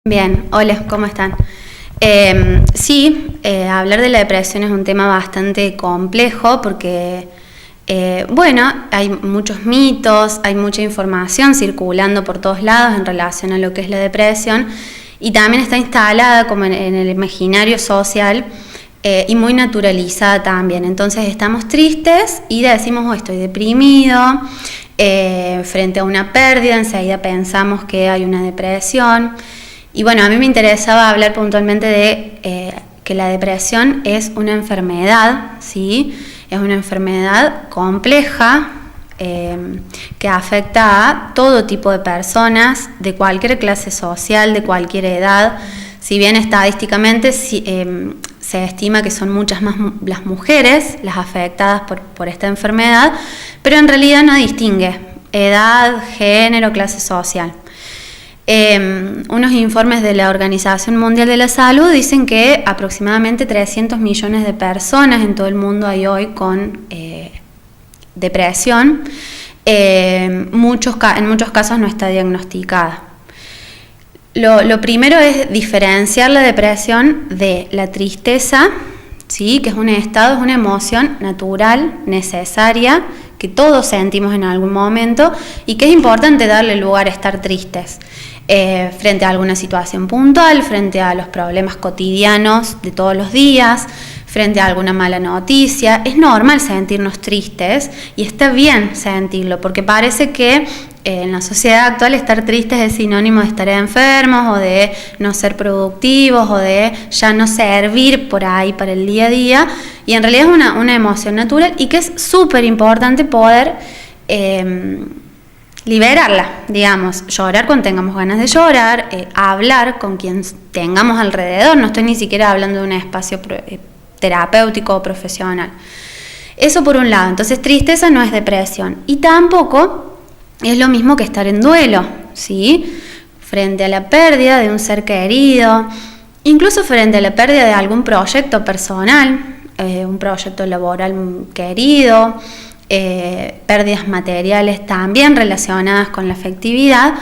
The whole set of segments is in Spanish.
Bien, hola, ¿cómo están? Hablar de la depresión es un tema bastante complejo porque, hay muchos mitos, hay mucha información circulando por todos lados en relación a lo que es la depresión y también está instalada como en el imaginario social y muy naturalizada también. Entonces estamos tristes y decimos, estoy deprimido, frente a una pérdida enseguida pensamos que hay una depresión. Y bueno, a mí me interesaba hablar puntualmente de que la depresión es una enfermedad, ¿sí? Es una enfermedad compleja que afecta a todo tipo de personas, de cualquier clase social, de cualquier edad. Si bien estadísticamente se estima que son muchas más las mujeres las afectadas por esta enfermedad, pero en realidad no distingue edad, género, clase social. Unos informes de la Organización Mundial de la Salud dicen que aproximadamente 300 millones de personas en todo el mundo hay hoy con depresión. En muchos casos no está diagnosticada. Lo primero es diferenciar la depresión de la tristeza, ¿sí? Que es un estado, es una emoción natural, necesaria, que todos sentimos en algún momento y que es importante darle lugar a estar tristes. Frente a alguna situación puntual, frente a los problemas cotidianos de todos los días, frente a alguna mala noticia. Es normal sentirnos tristes y está bien sentirlo, porque parece que en la sociedad actual estar tristes es sinónimo de estar enfermos o de no ser productivos o de ya no servir por ahí para el día a día, y en realidad es una emoción natural y que es súper importante poder liberarla, digamos, llorar cuando tengamos ganas de llorar, hablar con quien tengamos alrededor. No estoy ni siquiera hablando de un espacio terapéutico o profesional. Eso por un lado. Entonces tristeza no es depresión y tampoco es lo mismo que estar en duelo, ¿sí? Frente a la pérdida de un ser querido, incluso frente a la pérdida de algún proyecto personal, un proyecto laboral querido, pérdidas materiales también relacionadas con la afectividad.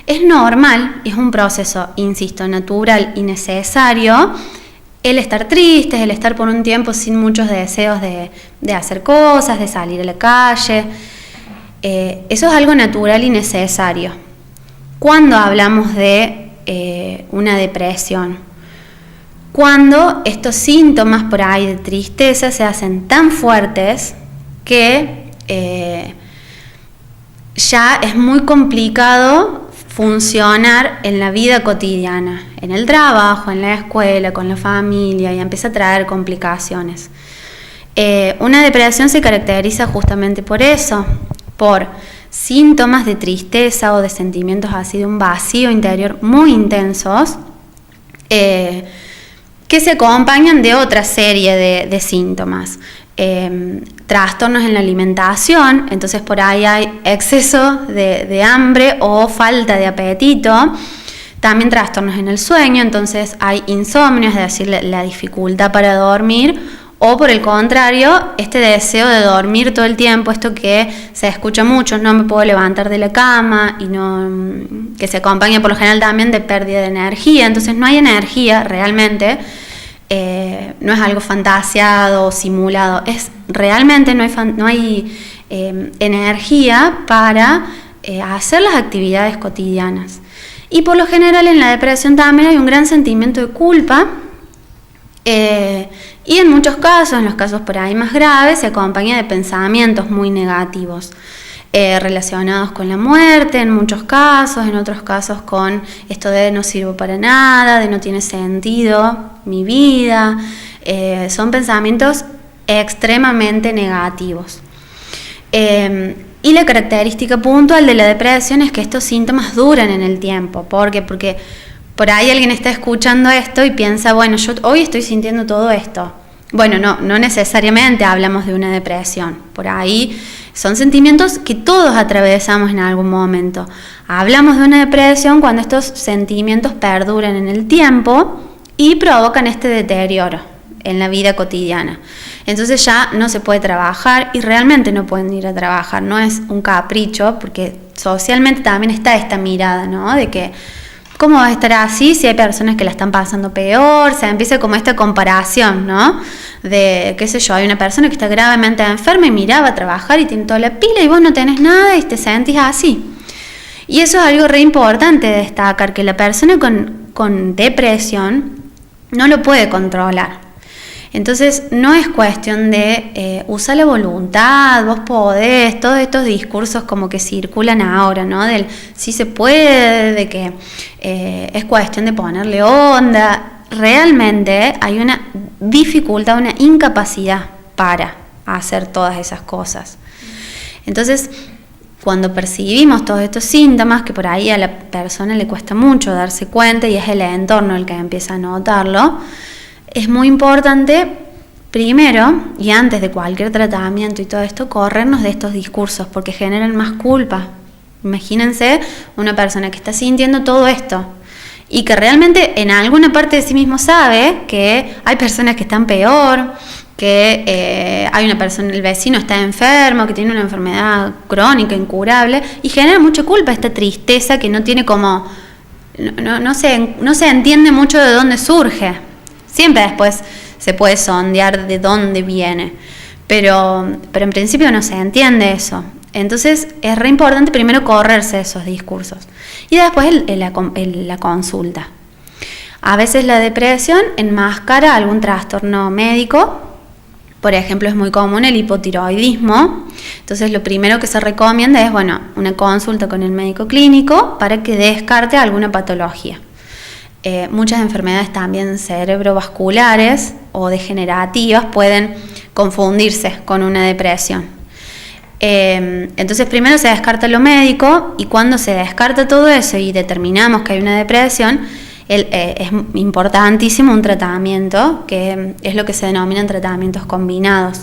Es normal, es un proceso, insisto, natural y necesario el estar tristes, el estar por un tiempo sin muchos deseos de hacer cosas, de salir a la calle. Eso es algo natural y necesario. Cuando hablamos de una depresión, cuando estos síntomas por ahí de tristeza se hacen tan fuertes que ya es muy complicado funcionar en la vida cotidiana, en el trabajo, en la escuela, con la familia, y empieza a traer complicaciones. Una depresión se caracteriza justamente por eso, por síntomas de tristeza o de sentimientos así de un vacío interior muy intensos, que se acompañan de otra serie de síntomas. Trastornos en la alimentación, entonces por ahí hay exceso de hambre o falta de apetito. También trastornos en el sueño, entonces hay insomnio, es decir, la dificultad para dormir, o por el contrario, este deseo de dormir todo el tiempo, esto que se escucha mucho, no me puedo levantar de la cama, y que se acompaña por lo general también de pérdida de energía. Entonces no hay energía realmente. No es algo fantaseado o simulado, es realmente no hay energía para hacer las actividades cotidianas. Y por lo general en la depresión también hay un gran sentimiento de culpa, y en muchos casos, en los casos por ahí más graves, se acompaña de pensamientos muy negativos relacionados con la muerte, en muchos casos, en otros casos con esto de no sirvo para nada, de no tiene sentido mi vida. Son pensamientos extremadamente negativos. Y la característica puntual de la depresión es que estos síntomas duran en el tiempo. ¿Por qué? Porque por ahí alguien está escuchando esto y piensa, bueno, yo hoy estoy sintiendo todo esto. Bueno, no necesariamente hablamos de una depresión. Por ahí son sentimientos que todos atravesamos en algún momento. Hablamos de una depresión cuando estos sentimientos perduran en el tiempo y provocan este deterioro en la vida cotidiana. Entonces ya no se puede trabajar y realmente no pueden ir a trabajar. No es un capricho, porque socialmente también está esta mirada, ¿no? De que ¿cómo va a estar así si hay personas que la están pasando peor? Se empieza como esta comparación, ¿no? De, qué sé yo, hay una persona que está gravemente enferma y mira, va a trabajar y tiene toda la pila y vos no tenés nada y te sentís así. Y eso es algo re importante de destacar, que la persona con depresión no lo puede controlar. Entonces no es cuestión de usar la voluntad, vos podés, todos estos discursos como que circulan ahora, ¿no? Del sí se puede, de que es cuestión de ponerle onda. Realmente hay una dificultad, una incapacidad para hacer todas esas cosas. Entonces, cuando percibimos todos estos síntomas, que por ahí a la persona le cuesta mucho darse cuenta y es el entorno el que empieza a notarlo, es muy importante, primero, y antes de cualquier tratamiento y todo esto, corrernos de estos discursos porque generan más culpa. Imagínense una persona que está sintiendo todo esto y que realmente en alguna parte de sí mismo sabe que hay personas que están peor, que hay una persona, el vecino está enfermo, que tiene una enfermedad crónica, incurable, y genera mucha culpa, esta tristeza que no tiene como, no se entiende mucho de dónde surge. Siempre después se puede sondear de dónde viene, pero en principio no se entiende eso. Entonces es re importante primero correrse esos discursos y después la consulta. A veces la depresión enmascara algún trastorno médico. Por ejemplo, es muy común el hipotiroidismo. Entonces lo primero que se recomienda es una consulta con el médico clínico para que descarte alguna patología. Muchas enfermedades también cerebrovasculares o degenerativas pueden confundirse con una depresión. Entonces primero se descarta lo médico y cuando se descarta todo eso y determinamos que hay una depresión, es importantísimo un tratamiento que es lo que se denominan tratamientos combinados.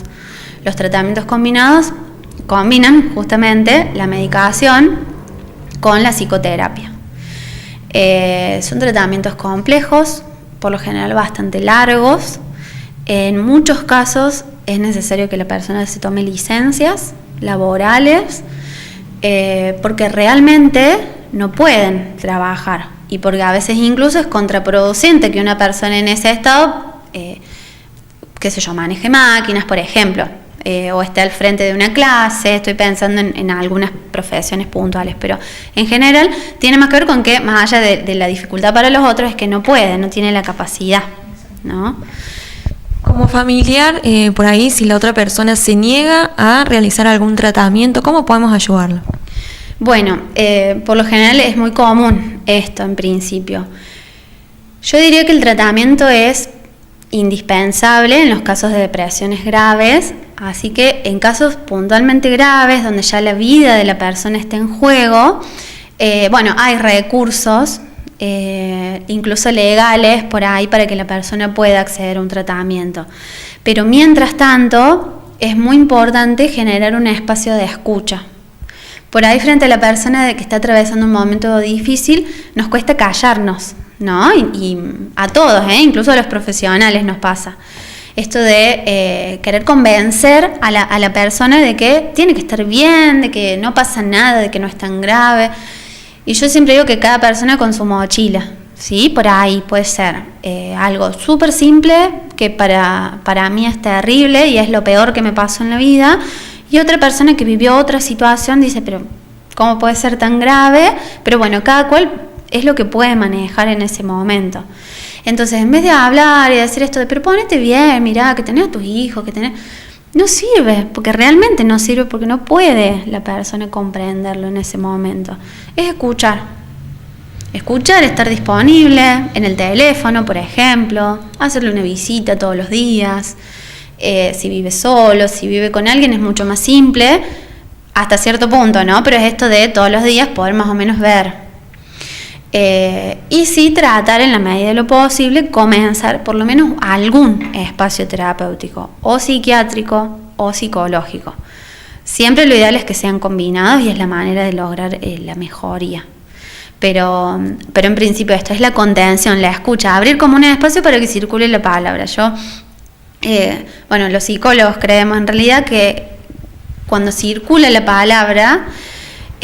Los tratamientos combinados combinan justamente la medicación con la psicoterapia. Son tratamientos complejos, por lo general bastante largos. En muchos casos es necesario que la persona se tome licencias laborales porque realmente no pueden trabajar y porque a veces incluso es contraproducente que una persona en ese estado, maneje máquinas, por ejemplo, o esté al frente de una clase. Estoy pensando en algunas profesiones puntuales, pero en general tiene más que ver con que, más allá de la dificultad para los otros, es que no puede, no tiene la capacidad, ¿no? Como familiar, por ahí, si la otra persona se niega a realizar algún tratamiento, ¿cómo podemos ayudarlo? Bueno, por lo general es muy común esto en principio. Yo diría que el tratamiento es indispensable en los casos de depresiones graves, así que en casos puntualmente graves, donde ya la vida de la persona está en juego, hay recursos, incluso legales por ahí, para que la persona pueda acceder a un tratamiento. Pero mientras tanto, es muy importante generar un espacio de escucha. Por ahí, frente a la persona que está atravesando un momento difícil, nos cuesta callarnos, ¿no? Y a todos, incluso a los profesionales nos pasa. Esto de querer convencer a la persona de que tiene que estar bien, de que no pasa nada, de que no es tan grave. Y yo siempre digo que cada persona con su mochila, ¿sí? Por ahí puede ser algo súper simple, que para mí es terrible y es lo peor que me pasó en la vida. Y otra persona que vivió otra situación dice, pero ¿cómo puede ser tan grave? Pero cada cual es lo que puede manejar en ese momento. Entonces, en vez de hablar y decir esto de, pero ponete bien, mirá, que tenés a tus hijos, no sirve, porque realmente no sirve, porque no puede la persona comprenderlo en ese momento. Es escuchar, estar disponible en el teléfono, por ejemplo, hacerle una visita todos los días. Si vive solo, si vive con alguien es mucho más simple, hasta cierto punto, ¿no? Pero es esto de todos los días poder más o menos ver. Y sí tratar en la medida de lo posible, comenzar por lo menos algún espacio terapéutico, o psiquiátrico o psicológico. Siempre lo ideal es que sean combinados y es la manera de lograr la mejoría. Pero en principio esto es la contención, la escucha, abrir como un espacio para que circule la palabra. Los psicólogos creemos en realidad que cuando circula la palabra,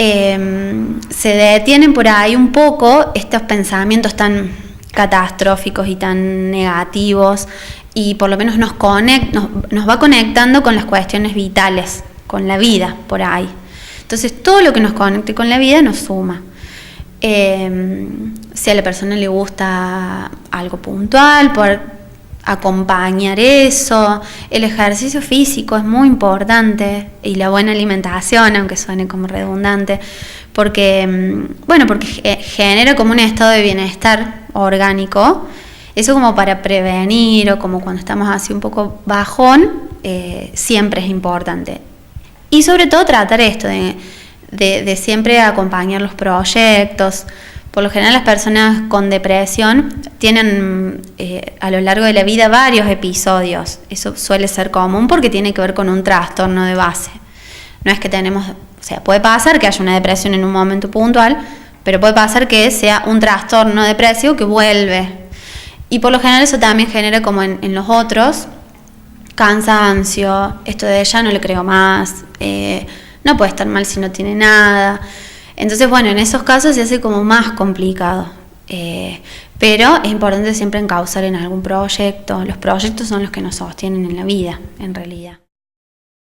se detienen por ahí un poco estos pensamientos tan catastróficos y tan negativos, y por lo menos nos va conectando con las cuestiones vitales, con la vida por ahí. Entonces todo lo que nos conecte con la vida nos suma. Si a la persona le gusta algo puntual, por acompañar eso. El ejercicio físico es muy importante, y la buena alimentación, aunque suene como redundante, porque genera como un estado de bienestar orgánico. Eso como para prevenir, o como cuando estamos así un poco bajón, siempre es importante. Y sobre todo tratar esto de siempre acompañar los proyectos. Por lo general las personas con depresión tienen a lo largo de la vida varios episodios. Eso suele ser común porque tiene que ver con un trastorno de base. No es que puede pasar que haya una depresión en un momento puntual, pero puede pasar que sea un trastorno depresivo que vuelve. Y por lo general eso también genera, como en los otros, cansancio, esto de ya no le creo más, no puede estar mal si no tiene nada. Entonces, en esos casos se hace como más complicado. Pero es importante siempre encauzar en algún proyecto. Los proyectos son los que nos sostienen en la vida, en realidad.